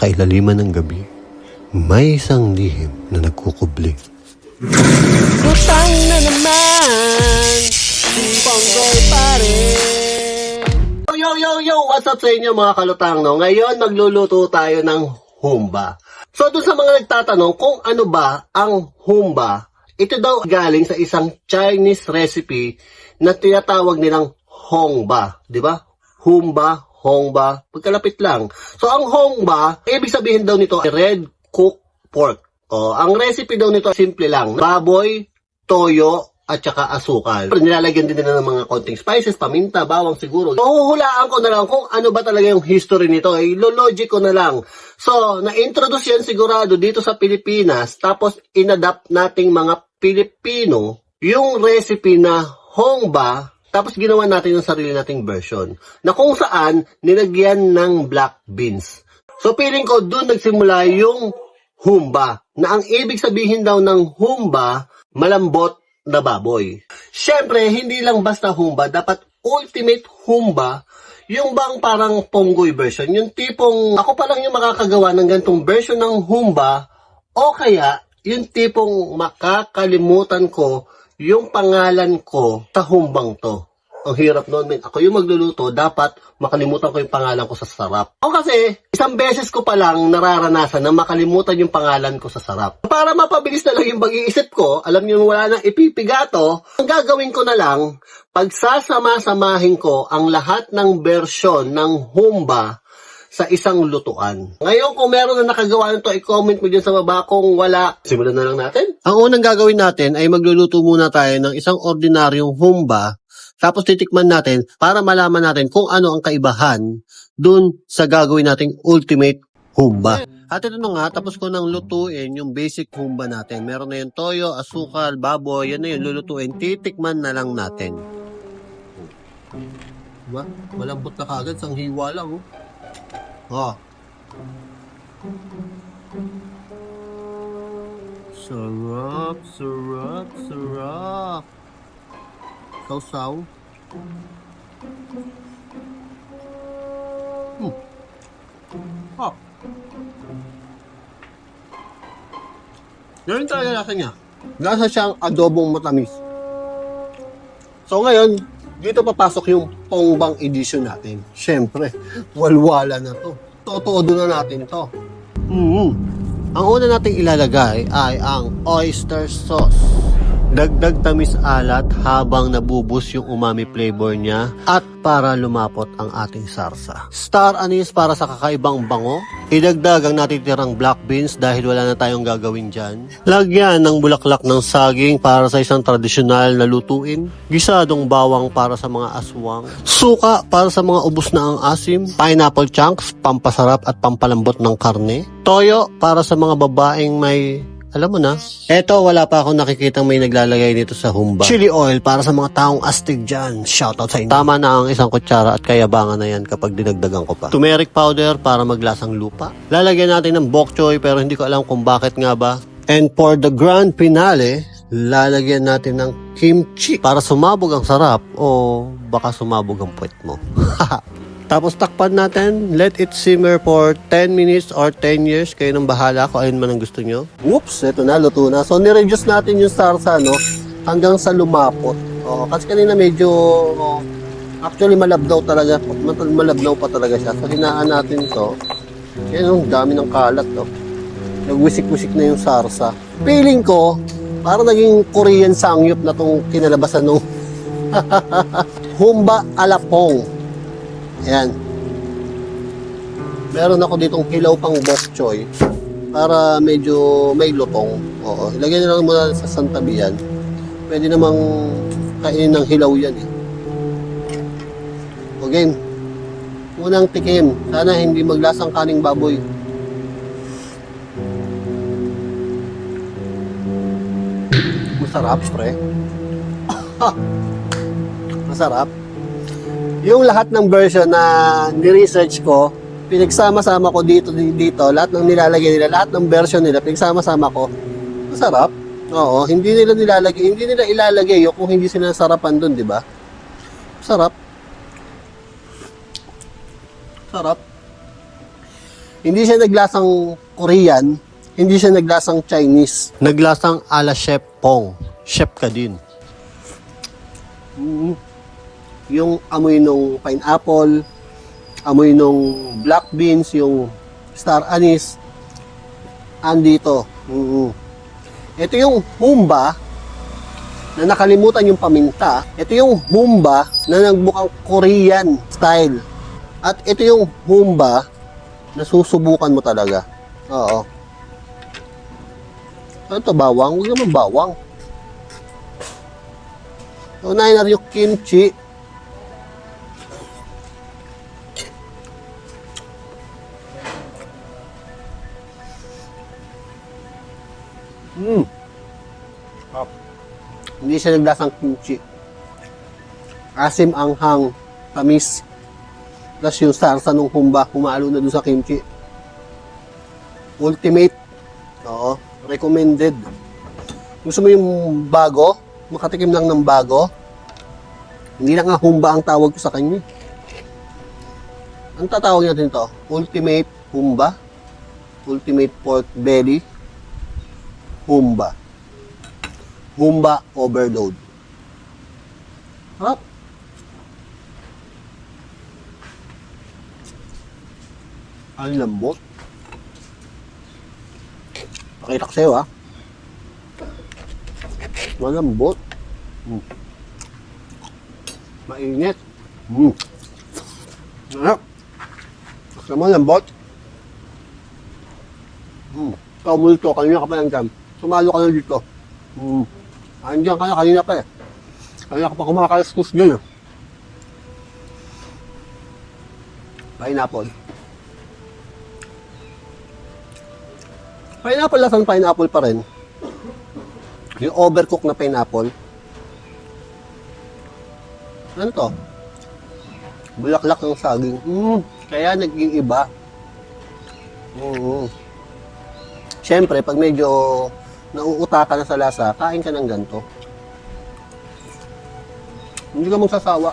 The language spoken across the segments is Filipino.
kailaliman ng gabi, may isang lihim na nagkukubli. Utang na naman, si Ponggoy pare. Yo! What's up sa inyo mga kalutang, no? Ngayon, magluluto tayo ng humba. So, dun sa mga nagtatanong kung ano ba ang humba, ito daw galing sa isang Chinese recipe na tinatawag nilang hongba. Di ba? Humba, hongba, pagkalapit lang. So, ang hongba, ibig sabihin daw nito ay red cooked pork. Ang recipe daw nito simple lang. Baboy, toyo, at saka asukal. Nilalagyan din nila ng mga konting spices, paminta, bawang siguro. Huhulaan ko na lang kung ano ba talaga yung history nito. Ilo-logic ko na lang. So, na-introduce yan sigurado dito sa Pilipinas, tapos inadapt nating mga Pilipino yung recipe na hongba, tapos ginawa natin yung sarili nating version, na kung saan nilagyan ng black beans. So, feeling ko doon nagsimula yung humba, na ang ibig sabihin daw ng humba, malambot na baboy. Siyempre, hindi lang basta humba, dapat ultimate humba, yung bang parang ponggoy version, yung tipong ako pa lang yung makakagawa ng gantong version ng humba, o kaya yung tipong makakalimutan ko yung pangalan ko sa humbang to. Ang hirap nun, man. Ako yung magluluto, dapat makalimutan ko yung pangalan ko sa sarap. O kasi, isang beses ko pa lang nararanasan na makalimutan yung pangalan ko sa sarap. Para mapabilis na lang yung pag-iisip ko, alam niyo wala nang ipipigato, ang gagawin ko na lang, pagsasama-samahin ko ang lahat ng bersyon ng humba sa isang lutuan. Ngayon, kung meron na nakagawa nito, i-comment mo dyan sa baba. Kung wala, simulan na lang natin. Ang unang gagawin natin ay magluluto muna tayo ng isang ordinaryong humba. Tapos titikman natin para malaman natin kung ano ang kaibahan dun sa gagawin nating ultimate humba. At ito na nga, tapos ko nang lutuin yung basic humba natin. Meron na yung toyo, asukal, baboy, yan na yun lulutuin. Titikman na lang natin. Diba? Malambot na kagad, sang hiwa lang. Sarap, sarap, sarap. Sausaw. Ganun talaga lasa niya. Lasa siyang adobong matamis. So ngayon, dito papasok yung pongbang edition natin. Siyempre, walwala na to. Todo na natin to. Ang una nating ilalagay ay ang oyster sauce. Dagdag tamis alat habang nabubus yung umami flavor niya at para lumapot ang ating sarsa. Star anise para sa kakaibang bango. Idagdag ang natitirang black beans dahil wala na tayong gagawin dyan. Lagyan ng bulaklak ng saging para sa isang tradisyonal na lutuin. Gisadong bawang para sa mga aswang. Suka para sa mga ubos na ang asim. Pineapple chunks, pampasarap at pampalambot ng karne. Toyo para sa mga babaeng may... Alam mo na, eto wala pa akong nakikitang may naglalagay dito sa humba. Chili oil para sa mga taong astig dyan. Shoutout sa inyo. Tama na ang isang kutsara at kayabangan na yan kapag dinagdagan ko pa. Turmeric powder para maglasang lupa. Lalagyan natin ng bok choy pero hindi ko alam kung bakit nga ba. And for the grand finale, lalagyan natin ng kimchi para sumabog ang sarap o baka sumabog ang puwet mo. Tapos takpan natin, let it simmer for 10 minutes or 10 years. Kayo nang bahala kung ayun man ang gusto nyo. Whoops, eto na, luto na. So, nireduce natin yung sarsa, no? Hanggang sa lumapot. Kasi kanina medyo, actually malabnaw talaga. Malabnaw pa talaga siya. So, hinaan natin to. Yan, ang dami ng kalat, no? Nagwisik-wisik na yung sarsa. Feeling ko, parang naging Korean sangyup na tong kinalabasan nung humba alapong. Ayan. Meron ako ditong hilaw pang bok choy para medyo may lutong. Ilagay na lang muna sa santabi yan. Pwede namang kainin ng hilaw yan eh. Okay. Unang tikim. Sana hindi maglasang kaning baboy. Masarap, pre. Masarap. Yung lahat ng version na ni-research ko, pinagsama-sama ko dito, lahat ng nilalagay nila, lahat ng version nila, pinagsama-sama ko, masarap. Hindi nila ilalagay yung kung hindi sila sarapan dun, di ba? Sarap. Hindi siya naglasang Korean, hindi siya naglasang Chinese. Naglasang ala Chef Pong. Chef ka din. Yung amoy nung pineapple, amoy nung black beans, yung star anise, andito. Ito yung humba na nakalimutan yung paminta. Ito yung humba na nagmukhang Korean style. At ito yung humba na susubukan mo talaga. Oo. Ano to, bawang? Huwag naman bawang. Unahin natin yung kimchi. Hindi siya naglasang kimchi. Asim, anghang, tamis. Plus yung sarsa ng humba, humalo na dun sa kimchi. Ultimate. Oo, recommended. Gusto mo yung bago? Makatikim lang ng bago? Hindi na nga humba ang tawag ko sa kanya. Ang tatawag natin to, Ultimate Humba. Ultimate Pork Belly. Humba. Humba Overload. Harap. Ang lambot. Pakita ko sa'yo, ha. Malambot. Mainit. Gusto mo lambot? Ikaw mo dito, kanina ka pa lang dyan. Sumalo ka na dito. Andiyan ka na, kanina pa eh. Kanina ka pa kumakalaskus dyan eh. Pineapple. Pineapple, lasang pineapple pa rin. Yung overcooked na pineapple. Ano to? Bulaklak ng saging. Kaya naging iba. Siyempre, pag medyo nauuta ka na sa lasa, kain ka ng ganito. Hindi ka magsasawa.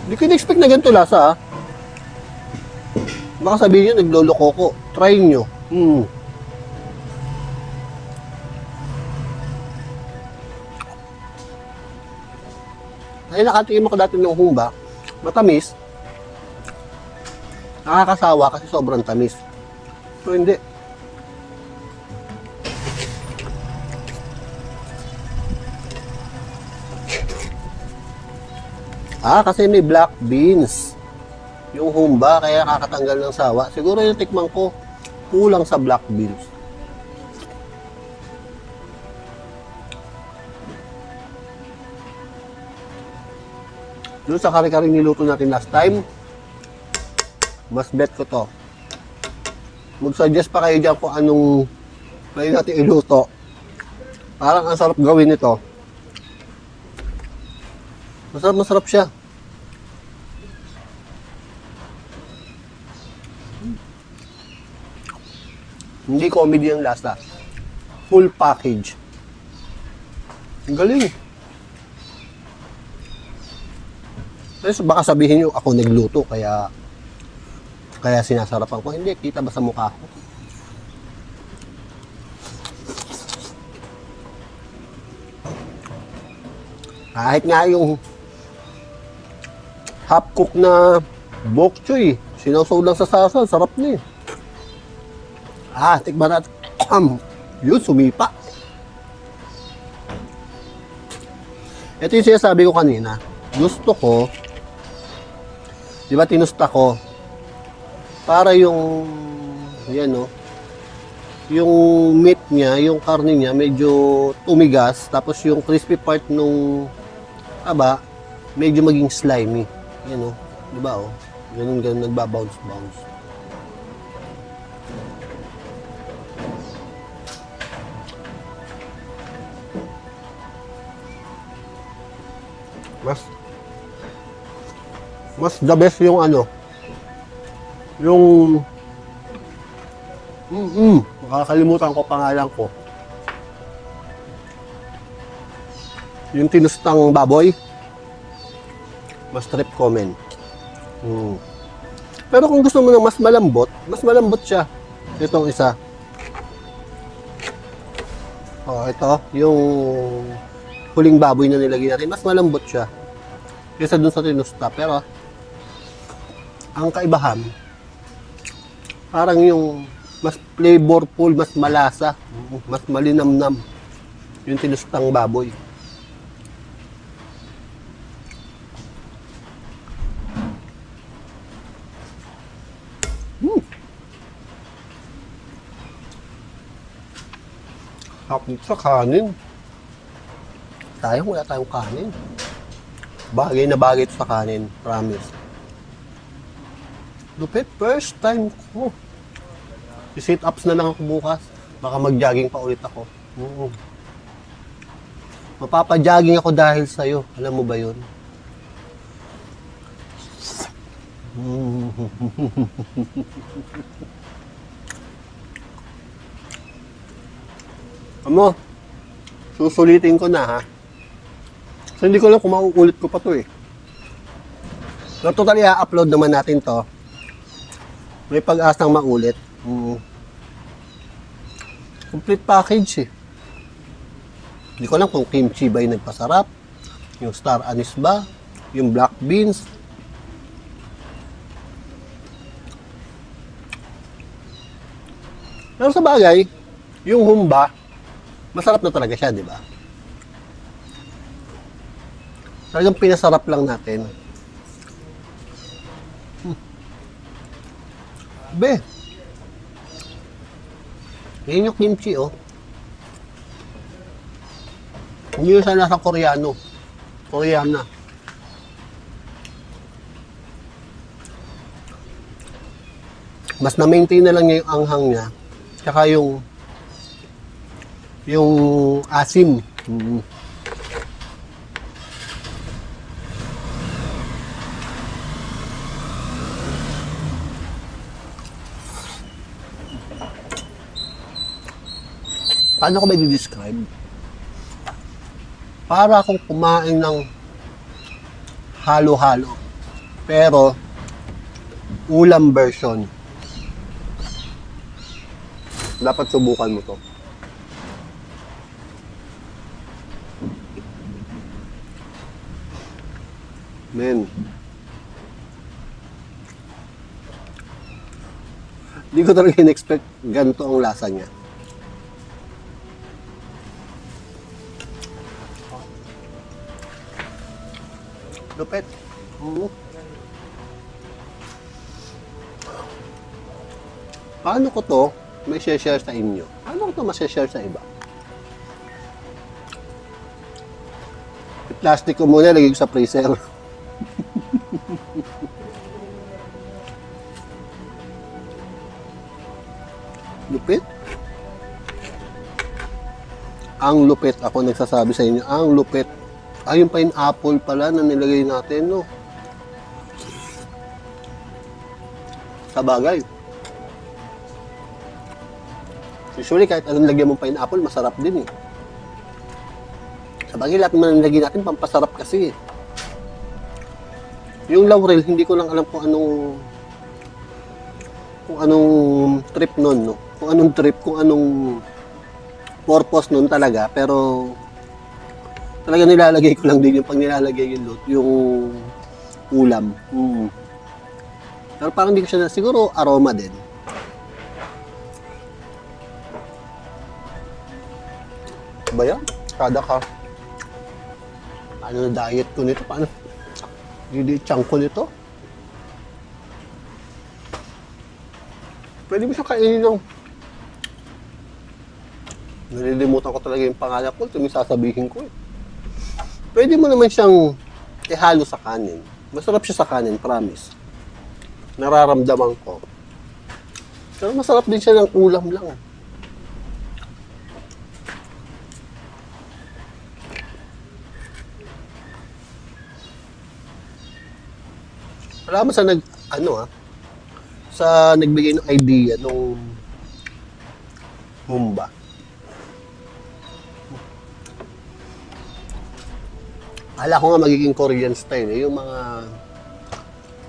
Hindi ko in-expect na ganito lasa, ha? Baka sabihin nyo, nagloloko ko. Try nyo. Ay, nakatikim ako dati ng humba. Matamis. Nakakasawa kasi sobrang tamis. So, hindi. Kasi may black beans. Yung humba, kaya nakakatanggal ng sawa. Siguro yung tikman ko, kulang sa black beans. Doon sa kare-kare niluto natin last time, mas bet ko to. Mag-suggest pa kayo dyan kung anong pwede natin iluto. Parang ang sarap gawin ito. Masarap siya. Hindi comedy ang lasa. Full package. Ang galing. Tapos baka sabihin nyo, ako nagluto, kaya sinasarapan ko. Hindi, kita ba sa mukha ko? Kahit nga yung half-cook na bok choy, sinawsaw lang sa sasa, sarap na eh. Tikman natin. Yun, sumipa. Ito yung sinasabi ko kanina. Gusto ko, di ba tinusta ko, para yung, yan no, yung meat niya, yung karne niya, medyo tumigas, tapos yung crispy part nung taba, medyo maging slimy. Yan no, di ba oh, ganun nagbabounce. Mas the best yung ano, yung makakalimutan ko pangalan ko, yung tinustang baboy, Mas trip comment. Pero kung gusto mo ng mas malambot siya. Itong isa. Ito, yung huling baboy na nilagay natin, mas malambot siya. Kaysa dun sa tinusta. Pero, ang kaibahan, parang yung mas flavorful, mas malasa, mas malinamnam yung tinustang baboy. Hapit sa kanin. Wala tayong kanin. Bagay na bagay ito sa kanin. Promise. Lupit, first time ko. I-sit-ups na lang ako bukas. Baka mag-jogging pa ulit ako. Mapapa-jogging ako dahil sa'yo. Alam mo ba yun? Amo, susulitin ko na ha. So hindi ko lang kung mauulit ko pa to eh. So totally i-upload naman natin to. May pag-asang maulit. Complete package eh. Hindi ko lang kung kimchi ba yung nagpasarap, yung star anise ba, yung black beans. Pero sa bagay, yung humba, masarap na talaga siya, di ba? Talagang pinasarap lang natin. Be. Yan yung kimchi, oh. Hindi yung sana sa Koreano. Koreana. Mas na-maintain na lang niya yung anghang niya. Tsaka yung asim. Paano ko ba i-describe? Para akong kumain ng halo-halo. Pero, ulam version. Dapat subukan mo to. Men. Hindi ko talaga in-expect ganito ang lasa niya. Lupit. Paano ko to may share sa inyo? Paano ko to ma-share sa iba? Plastic ko muna, lagay ko sa freezer. Lupit. Ang lupit. Ako nagsasabi sa inyo, ang lupit. Ay, yung pineapple pala na nilagay natin, no? Sa bagay. Usually, kahit anong lagyan mong pineapple, masarap din, eh. Sa bagay, lahat naman nilagay natin, pampasarap kasi, eh. Yung laurel, hindi ko lang alam kung anong trip nun, no? Kung anong purpose nun talaga, pero talaga nilalagay ko lang din yung pag nilalagay yung ulam. Pero parang hindi ko siya siguro aroma din. Ba yan? Kada ka. Paano na diet ko nito? Paano? Didi-chunk ko nito? Pwede mo siya kainin ng... Nalilimutan ko talaga yung pangalan ko. Ito yung sasabihin ko eh. Pwede mo naman siyang ihalo sa kanin. Masarap siya sa kanin, promise. Nararamdaman ko. Pero masarap din siya ng ulam lang. Salamat sa sa nagbigay ng idea nung humba. Ala ko nga magiging Korean style eh. Yung mga,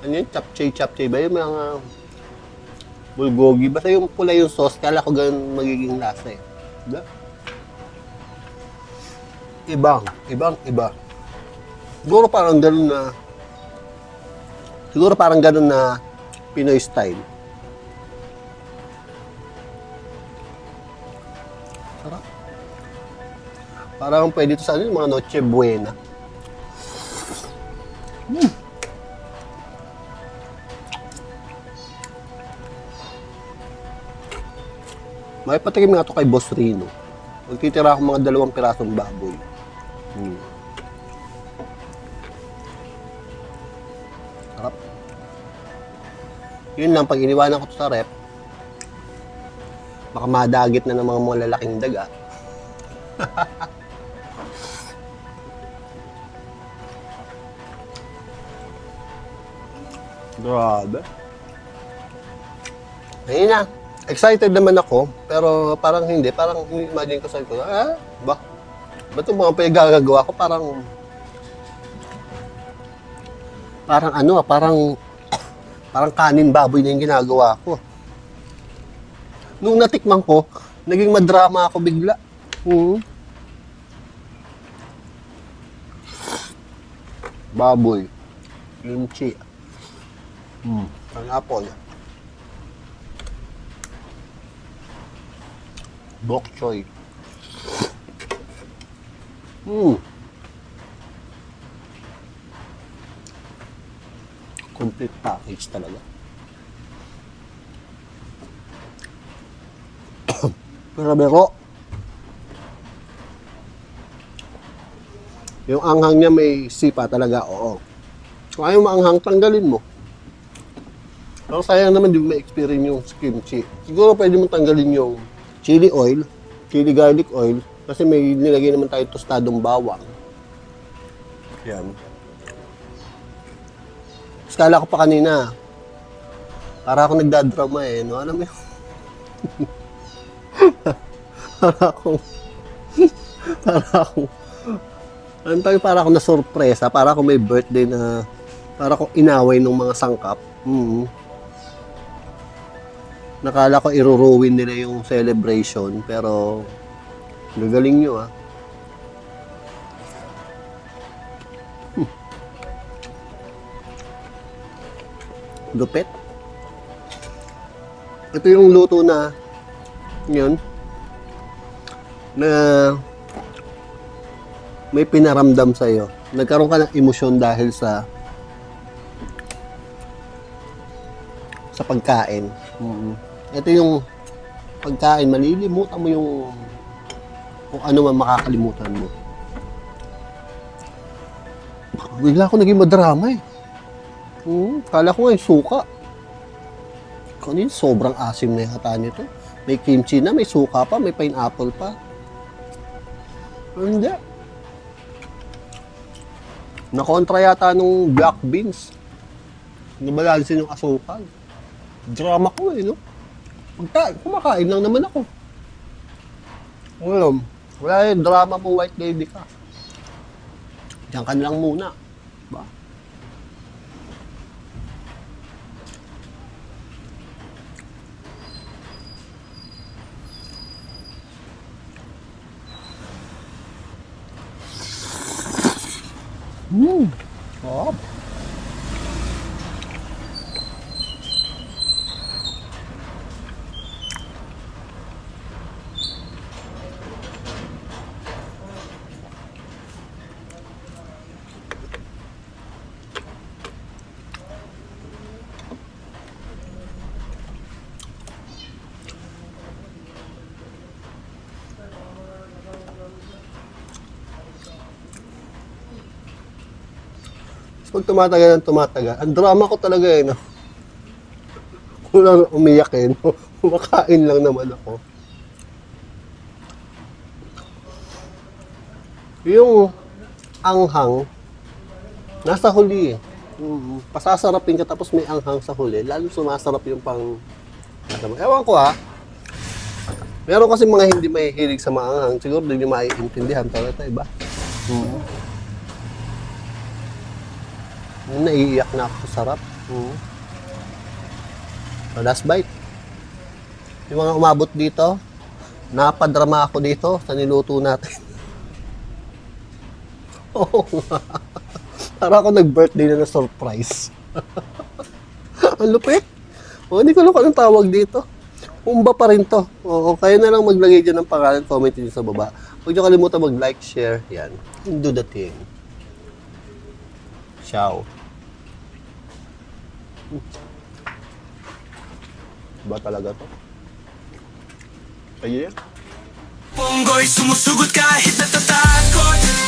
ano yun, chapchay ba? Yung mga bulgogi. Basta yung pula yung sauce, kala ko ganun magiging lasa eh. Diba? Iba. Siguro parang ganun na Pinoy style. Sarap. Parang pwede ito sa ano, mga Noche Buena. May patikim nga ito kay Boss Rino. Magtitira ako mga 2 pirasong baboy. Sarap. Yun lang, pag iniwanan ko ito sa rep, baka madagit na ng mga lalaking daga. Grabe. Ayun na. Excited naman ako, pero parang hindi. Parang imagine ko sa ko, ba itong mga pinagagawa ko parang kanin baboy na yung ginagawa ko. Nung natikman ko, naging madrama ako bigla. Baboy. Kimchi. Pineapple. Bok choy. Complete package talaga. Pero yung anghang niya may sipa talaga, oo. Kung ayaw maanghang, tanggalin mo. Pero sayang naman di mo ma-experience yung kimchi. Siguro pwede mo tanggalin yung chili oil, chili garlic oil, kasi may nilagay naman tayo tostadong bawang. Yan. Kala ko pa kanina, para ako nagdadrama eh, no? Alam mo yun? para ako na sorpresa, para ako may birthday na, para ako inaway ng mga sangkap. Nakala ko iruruwin nila yung celebration, pero gagaling nyo ah. Lupit. Ito yung luto na yun na may pinaramdam sa'yo. Nagkaroon ka ng emosyon dahil sa pagkain. Ito yung pagkain, malilimutan mo yung kung ano man makakalimutan mo. Bigla ako naging madrama eh. Kala ko nga yung suka. Kanina sobrang asim na yata nito. May kimchi na, may suka pa, may pineapple pa. Hindi. Nakontra yata nung black beans. Nabalansin yung asukal. Drama ko eh, no? Kumakain lang naman ako. Wala yung drama mo, white lady ka. Diyan ka lang muna. Ba? Oh. Pag tumatagal, ang drama ko talaga eh, no? Kung lang umiyak eh, no? Kumakain lang naman ako. Yung anghang, nasa huli eh. Pasasarapin ka tapos may anghang sa huli, lalo sumasarap yung pang... Ewan ko ha. Meron kasi mga hindi mahihilig sa maanghang, siguro hindi nyo maiintindihan talaga, iba? Naiiyak na ako sa sarap. So, last bite. Yung mga umabot dito, napadrama ako dito sa niluto natin. Oo nga. Para ako nag-birthday na surprise. Ang lupit. Hindi ko alam kung anong tawag dito. Humba pa rin to. Oo, kayo na lang maglagay dyan ng pangalan, comment nyo sa baba. Huwag nyo kalimutan mag-like, share, yan. And do the thing. Ciao. Ba talaga to? Ayun yan. Punggoy sumusugot kahit natatakot.